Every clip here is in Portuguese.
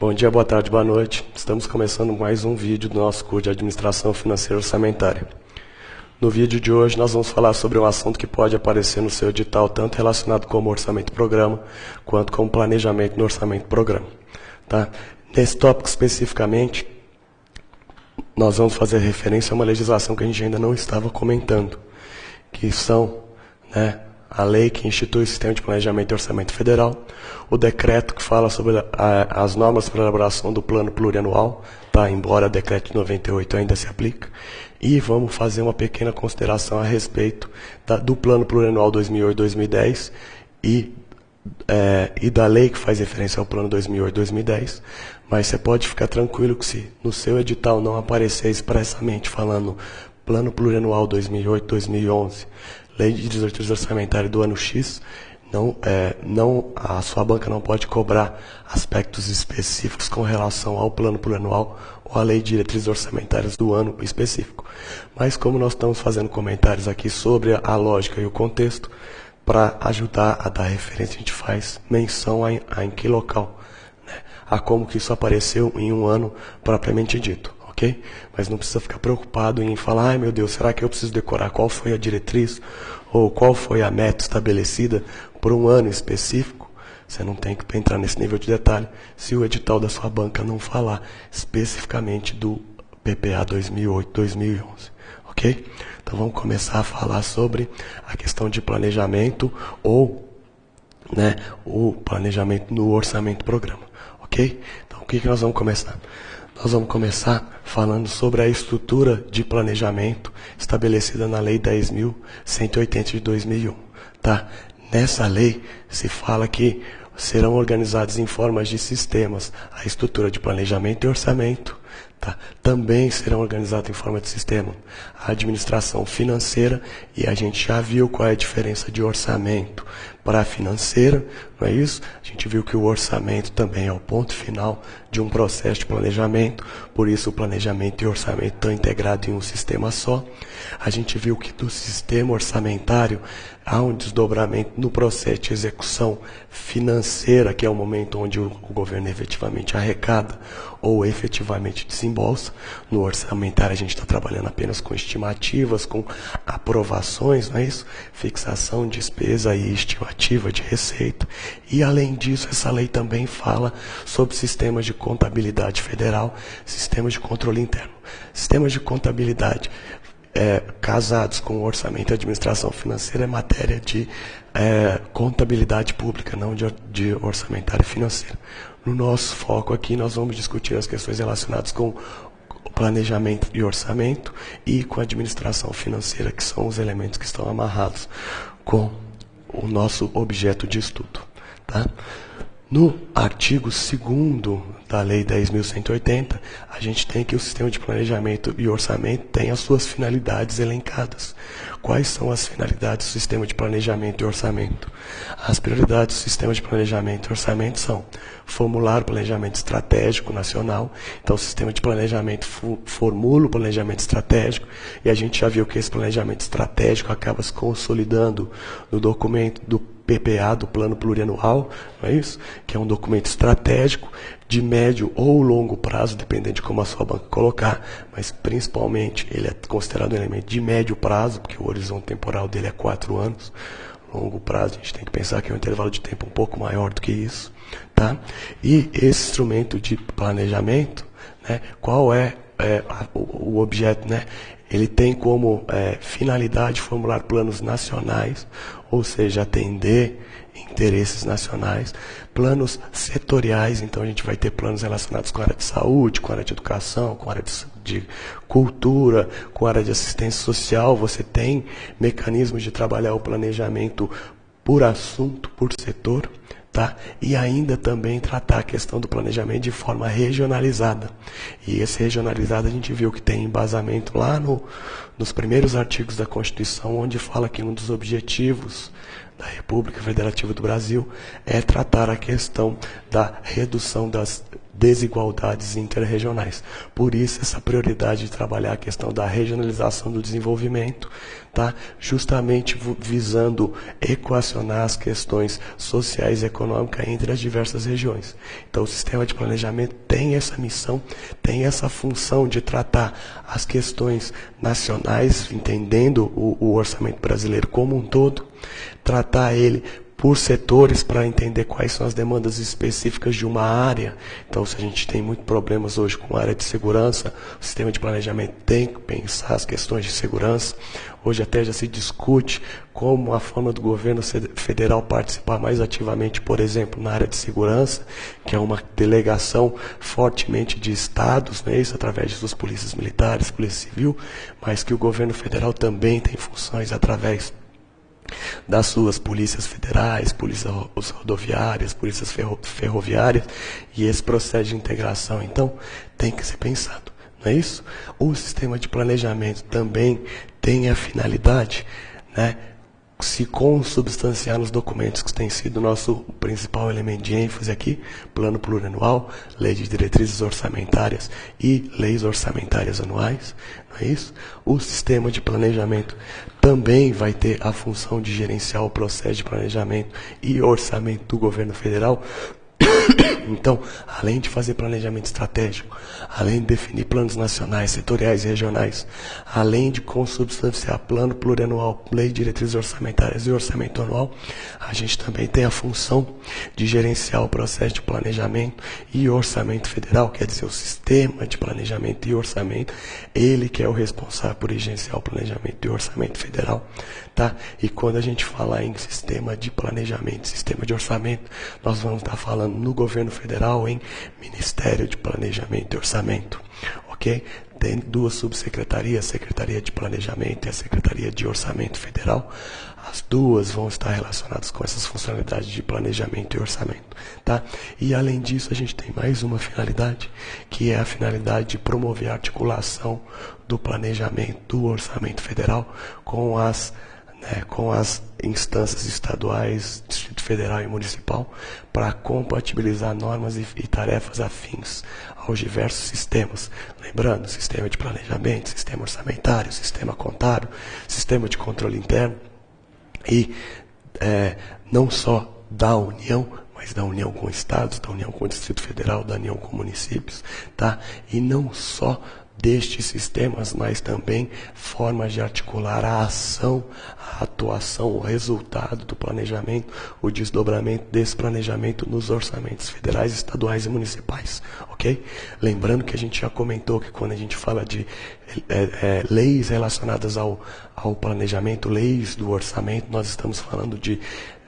Bom dia, boa tarde, boa noite. Estamos começando mais um vídeo do nosso curso de Administração Financeira Orçamentária. No vídeo de hoje nós vamos falar sobre um assunto que pode aparecer no seu edital, tanto relacionado com orçamento-programa, quanto com planejamento no orçamento-programa. Tá? Nesse tópico especificamente, nós vamos fazer referência a uma legislação que a gente ainda não estava comentando, que são, a lei que institui o Sistema de Planejamento e Orçamento Federal, o decreto que fala sobre as normas para a elaboração do Plano Plurianual, tá? Embora o decreto de 98 ainda se aplique, e vamos fazer uma pequena consideração a respeito do Plano Plurianual 2008-2010 e da lei que faz referência ao Plano 2008-2010, mas você pode ficar tranquilo que se no seu edital não aparecer expressamente falando Plano Plurianual 2008-2011, Lei de Diretrizes Orçamentárias do ano X, a sua banca não pode cobrar aspectos específicos com relação ao Plano Plurianual ou à Lei de Diretrizes Orçamentárias do ano específico. Mas como nós estamos fazendo comentários aqui sobre a lógica e o contexto, para ajudar a dar referência, a gente faz menção a em que local, a como que isso apareceu em um ano propriamente dito. Okay? Mas não precisa ficar preocupado em falar, ai meu Deus, será que eu preciso decorar qual foi a diretriz ou qual foi a meta estabelecida por um ano específico? Você não tem que entrar nesse nível de detalhe se o edital da sua banca não falar especificamente do PPA 2008-2011. Ok? Então vamos começar a falar sobre a questão de planejamento ou o planejamento no orçamento-programa. Ok? Então o que nós vamos começar? Nós vamos começar falando sobre a estrutura de planejamento estabelecida na Lei 10.180 de 2001. Tá? Nessa lei se fala que serão organizados em formas de sistemas a estrutura de planejamento e orçamento. Tá? Também serão organizados em forma de sistema a administração financeira, e a gente já viu qual é a diferença de orçamento para a financeira, não é isso? A gente viu que o orçamento também é o ponto final de um processo de planejamento, por isso o planejamento e o orçamento estão integrados em um sistema só. A gente viu que do sistema orçamentário há um desdobramento no processo de execução financeira, que é o momento onde o governo efetivamente arrecada ou efetivamente desembolsa. No orçamentário a gente está trabalhando apenas com estimativas, com aprovações, não é isso? Fixação de despesa e estimativa de receita. E além disso, essa lei também fala sobre sistemas de contabilidade federal, sistemas de controle interno. Sistemas de contabilidade casados com orçamento e administração financeira é matéria de contabilidade pública, não de orçamentária financeira. No nosso foco aqui, nós vamos discutir as questões relacionadas com planejamento e orçamento e com administração financeira, que são os elementos que estão amarrados com o nosso objeto de estudo. Tá? No artigo 2º da Lei 10.180, a gente tem que o sistema de planejamento e orçamento tem as suas finalidades elencadas. Quais são as finalidades do sistema de planejamento e orçamento? As prioridades do sistema de planejamento e orçamento são formular o planejamento estratégico nacional. Então, o sistema de planejamento formula o planejamento estratégico, e a gente já viu que esse planejamento estratégico acaba se consolidando no documento do PPA, do Plano Plurianual, não é isso? Que é um documento estratégico de médio ou longo prazo, dependendo de como a sua banca colocar, mas principalmente ele é considerado um elemento de médio prazo, porque o horizonte temporal dele é 4 anos. Longo prazo, a gente tem que pensar que é um intervalo de tempo um pouco maior do que isso. Tá? E esse instrumento de planejamento, qual é o objeto? Ele tem como finalidade formular planos nacionais, ou seja, atender interesses nacionais, planos setoriais. Então a gente vai ter planos relacionados com a área de saúde, com a área de educação, com a área de cultura, com a área de assistência social. Você tem mecanismos de trabalhar o planejamento por assunto, por setor. Tá? E ainda também tratar a questão do planejamento de forma regionalizada. E esse regionalizado a gente viu que tem embasamento lá nos primeiros artigos da Constituição, onde fala que um dos objetivos da República Federativa do Brasil é tratar a questão da redução das desigualdades interregionais. Por isso, essa prioridade de trabalhar a questão da regionalização do desenvolvimento, tá? Justamente visando equacionar as questões sociais e econômicas entre as diversas regiões. Então, o sistema de planejamento tem essa missão, tem essa função de tratar as questões nacionais, entendendo o orçamento brasileiro como um todo, tratar ele por setores para entender quais são as demandas específicas de uma área. Então, se a gente tem muitos problemas hoje com a área de segurança, o sistema de planejamento tem que pensar as questões de segurança. Hoje até já se discute como a forma do governo federal participar mais ativamente, por exemplo, na área de segurança, que é uma delegação fortemente de estados, né, isso através de suas polícias militares, polícia civil, mas que o governo federal também tem funções através das suas polícias federais, polícias rodoviárias, polícias ferroviárias, e esse processo de integração, então, tem que ser pensado, não é isso? O sistema de planejamento também tem a finalidade, né, se consubstanciar nos documentos que tem sido o nosso principal elemento de ênfase aqui, plano plurianual, lei de diretrizes orçamentárias e leis orçamentárias anuais, não é isso? O sistema de planejamento também vai ter a função de gerenciar o processo de planejamento e orçamento do governo federal. Então, além de fazer planejamento estratégico, além de definir planos nacionais, setoriais e regionais, além de consubstanciar plano plurianual, lei de diretrizes orçamentárias e orçamento anual, a gente também tem a função de gerenciar o processo de planejamento e orçamento federal, quer dizer, o sistema de planejamento e orçamento, ele que é o responsável por gerenciar o planejamento e orçamento federal, tá? E quando a gente falar em sistema de planejamento, sistema de orçamento, nós vamos estar falando no governo federal em Ministério de Planejamento e Orçamento, ok? Tem duas subsecretarias, a Secretaria de Planejamento e a Secretaria de Orçamento Federal. As duas vão estar relacionadas com essas funcionalidades de planejamento e orçamento, tá? E além disso, a gente tem mais uma finalidade, que é a finalidade de promover a articulação do planejamento do orçamento federal com as instâncias estaduais, Distrito Federal e Municipal, para compatibilizar normas e tarefas afins aos diversos sistemas. Lembrando, sistema de planejamento, sistema orçamentário, sistema contábil, sistema de controle interno, e não só da União, mas da união com estados, da união com o Distrito Federal, da união com municípios, tá? E não só destes sistemas, mas também formas de articular a ação, a atuação, o resultado do planejamento, o desdobramento desse planejamento nos orçamentos federais, estaduais e municipais, ok? Lembrando que a gente já comentou que quando a gente fala de leis relacionadas ao planejamento, leis do orçamento, nós estamos falando de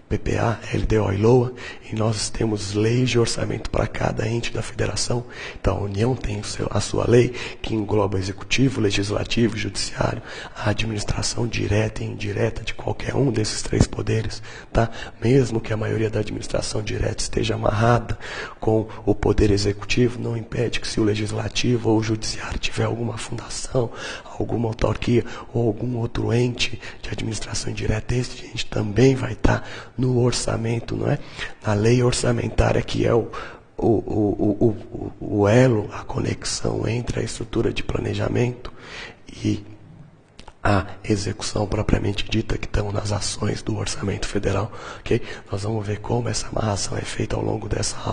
PPA, LDO e LOA, e nós temos leis de orçamento para cada ente da federação. Então, a União tem a sua lei, que engloba o executivo, legislativo, judiciário, a administração direta e indireta de qualquer um desses três poderes, tá? Mesmo que a maioria da administração direta esteja amarrada com o poder executivo, não impede que se o legislativo ou o judiciário tiver alguma fundação, alguma autarquia ou algum outro ente de administração indireta, esse ente também vai estar no orçamento, não é? Na lei orçamentária, que é o elo, a conexão entre a estrutura de planejamento e a execução propriamente dita, que estão nas ações do orçamento federal, ok? Nós vamos ver como essa amarração é feita ao longo dessa aula.